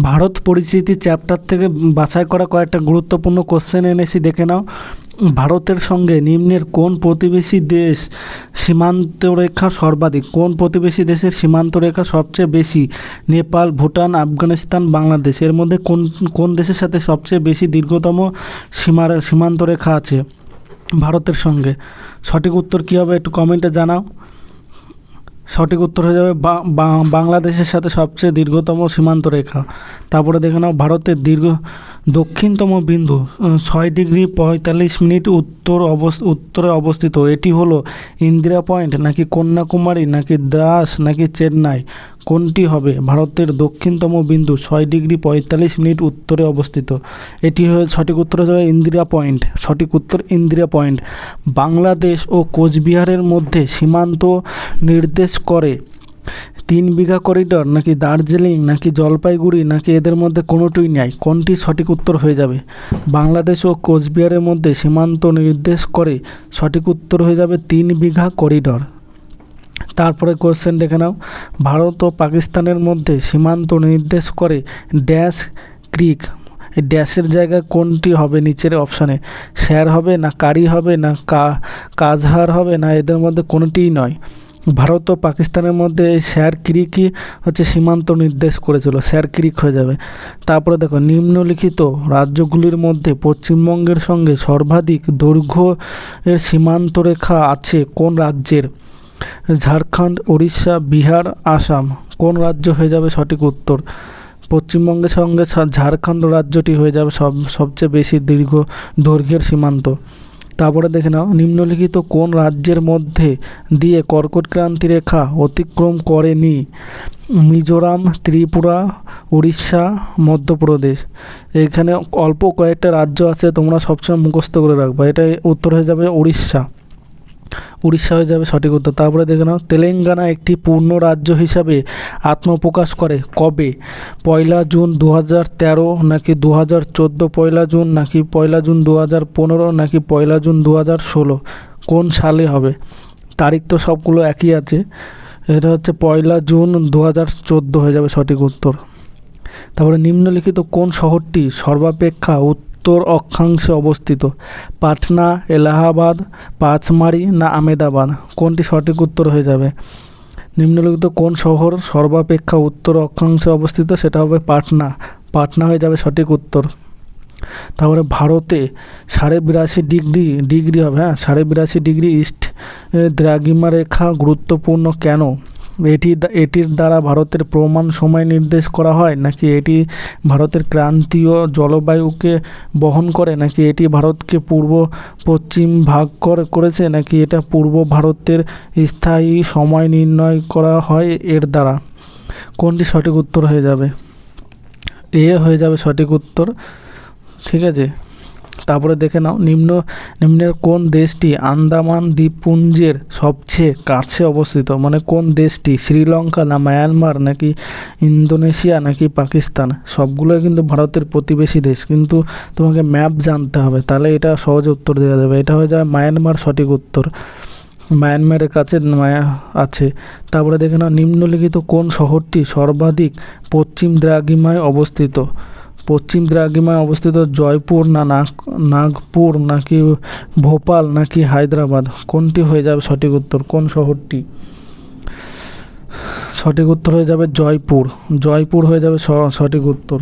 ভারত পরিচিতি চ্যাপ্টার থেকে বাছাই করা কয়েকটা গুরুত্বপূর্ণ কোশ্চেন এনেছি, দেখে নাও। ভারতের সঙ্গে নিম্নের কোন প্রতিবেশী দেশ সীমান্তরেখা সর্বাধিক? কোন প্রতিবেশী দেশের সীমান্তরেখা সবচেয়ে বেশি? নেপাল, ভুটান, আফগানিস্তান, বাংলাদেশ। এর মধ্যে কোন কোন দেশের সাথে সবচেয়ে বেশি দীর্ঘতম সীমান্তরেখা আছে ভারতের সঙ্গে? সঠিক উত্তর কী হবে একটু কমেন্টে জানাও। সঠিক উত্তর হয়ে যাবে বাংলাদেশের সাথে সবচেয়ে দীর্ঘতম সীমান্ত রেখা। তারপরে দেখে নাও ভারতের দক্ষিণতম বিন্দু 6°45' উত্তরে অবস্থিত। এটি হলো ইন্দিরা পয়েন্ট, নাকি কন্যাকুমারী, নাকি দ্রাস, নাকি চেন্নাই? কোনটি হবে? ভারতের দক্ষিণতম বিন্দু 6°45' উত্তরে অবস্থিত। এটি হয়ে সঠিক উত্তর হয়ে যাবে ইন্দিরা পয়েন্ট। সঠিক উত্তর ইন্দিরা পয়েন্ট। বাংলাদেশ ও কোচবিহারের মধ্যে সীমান্ত নির্দেশ করে 3 বিঘা করিডর, নাকি দার্জিলিং, নাকি জলপাইগুড়ি, নাকি এদের মধ্যে কোনোটিই নেই? কোনটি সঠিক উত্তর হয়ে যাবে? বাংলাদেশ ও কোচবিহারের মধ্যে সীমান্ত নির্দেশ করে সঠিক উত্তর হয়ে যাবে 3 বিঘা করিডর। তারপরে কোশ্চেন দেখে নাও, ভারত ও পাকিস্তানের মধ্যে সীমান্ত নির্দেশ করে ড্যাশ ক্রিক। এই ড্যাশের জায়গায় কোনটি হবে নিচের অপশানে? স্যার হবে, না কারি হবে, না কাজহার হবে, না এদের মধ্যে কোনোটিই নয়? ভারত ও পাকিস্তানের মধ্যে এই স্যার ক্রিকই হচ্ছে সীমান্ত নির্দেশ করেছিল, স্যার ক্রিক হয়ে যাবে। তারপরে দেখো, নিম্নলিখিত রাজ্যগুলির মধ্যে পশ্চিমবঙ্গের সঙ্গে সর্বাধিক দৈর্ঘ্য এর সীমান্তরেখা আছে কোন রাজ্যের? ঝাড়খণ্ড, উড়িষ্যা, বিহার, আসাম। কোন রাজ্য হয়ে যাবে সঠিক উত্তর? পশ্চিমবঙ্গের সঙ্গে ঝাড়খণ্ড রাজ্যটি হয়ে যাবে সবচেয়ে বেশি দৈর্ঘ্যের সীমান্ত। তারপরে দেখে নাও, নিম্নলিখিত কোন রাজ্যের মধ্যে দিয়ে কর্কট ক্রান্তি রেখা অতিক্রম করেনি? মিজোরাম, ত্রিপুরা, উড়িষ্যা, মধ্যপ্রদেশ। এখানে অল্প কয়েকটা রাজ্য আছে, তোমরা সবসময় মুখস্থ করে রাখবা। এটাই উত্তর হয়ে যাবে উড়িষ্যা। উড়িষ্যা হয়ে যাবে সঠিক উত্তর। তারপরে দেখে নাও, তেলেঙ্গানা একটি পূর্ণ রাজ্য হিসাবে আত্মপ্রকাশ করে কবে? 1 জুন 2013, নাকি 2014 1 জুন, নাকি 1 জুন 2015, নাকি 1 জুন 2016? কোন সালে হবে? তারিখ তো সবগুলো একই আছে, এটা হচ্ছে 1 জুন 2014 হয়ে যাবে সঠিক উত্তর। তারপরে নিম্নলিখিত কোন শহরটি সর্বাপেক্ষা উত্তর অক্ষাংশে অবস্থিত? পাটনা, এলাহাবাদ, পাঁচমারি, না আমেদাবাদ? কোনটি সঠিক উত্তর হয়ে যাবে? নিম্নলিখিত কোন শহর সর্বাপেক্ষা উত্তর অক্ষাংশে অবস্থিত? সেটা হবে পাটনা। পাটনা হয়ে যাবে সঠিক উত্তর। তারপরে ভারতে 82.5 ডিগ্রি হবে, 82.5 ডিগ্রি ইস্ট দ্রাঘিমা রেখা গুরুত্বপূর্ণ কেন? এটির দ্বারা ভারতের প্রমাণ সময় নির্দেশ করা হয়, নাকি এটি ভারতের ক্রান্তীয় জলবায়ুকে বহন করে, নাকি এটি ভারতকে পূর্ব পশ্চিম ভাগ করেছে, নাকি এটা পূর্ব ভারতের স্থায়ী সময় নির্ণয় করা হয় এর দ্বারা? কোনটি সঠিক উত্তর হয়ে যাবে? এ হয়ে যাবে সঠিক উত্তর। ঠিক আছে। তারপরে দেখে নাও, নিম্নের কোন দেশটি আন্দামান দ্বীপপুঞ্জের সবচেয়ে কাছে অবস্থিত? মানে কোন দেশটি? শ্রীলঙ্কা, না মায়ানমার, নাকি ইন্দোনেশিয়া, নাকি পাকিস্তান? সবগুলোই কিন্তু ভারতের প্রতিবেশী দেশ, কিন্তু তোমাকে ম্যাপ জানতে হবে, তাহলে এটা সহজে উত্তর দেওয়া যাবে। এটা হয়ে যাবে মায়ানমার সঠিক উত্তর। মায়ানমারের কাছে আছে। তারপরে দেখে নাও, নিম্নলিখিত কোন শহরটি সর্বাধিক পশ্চিম দ্রাঘিমায় অবস্থিত? পশ্চিম দ্রাঘিমায় অবস্থিত জয়পুর, না নাগপুর, নাকি ভোপাল, নাকি হায়দ্রাবাদ? কোনটি হয়ে যাবে সঠিক উত্তর? কোন শহরটি? সঠিক উত্তর হয়ে যাবে জয়পুর। জয়পুর হয়ে যাবে সঠিক উত্তর।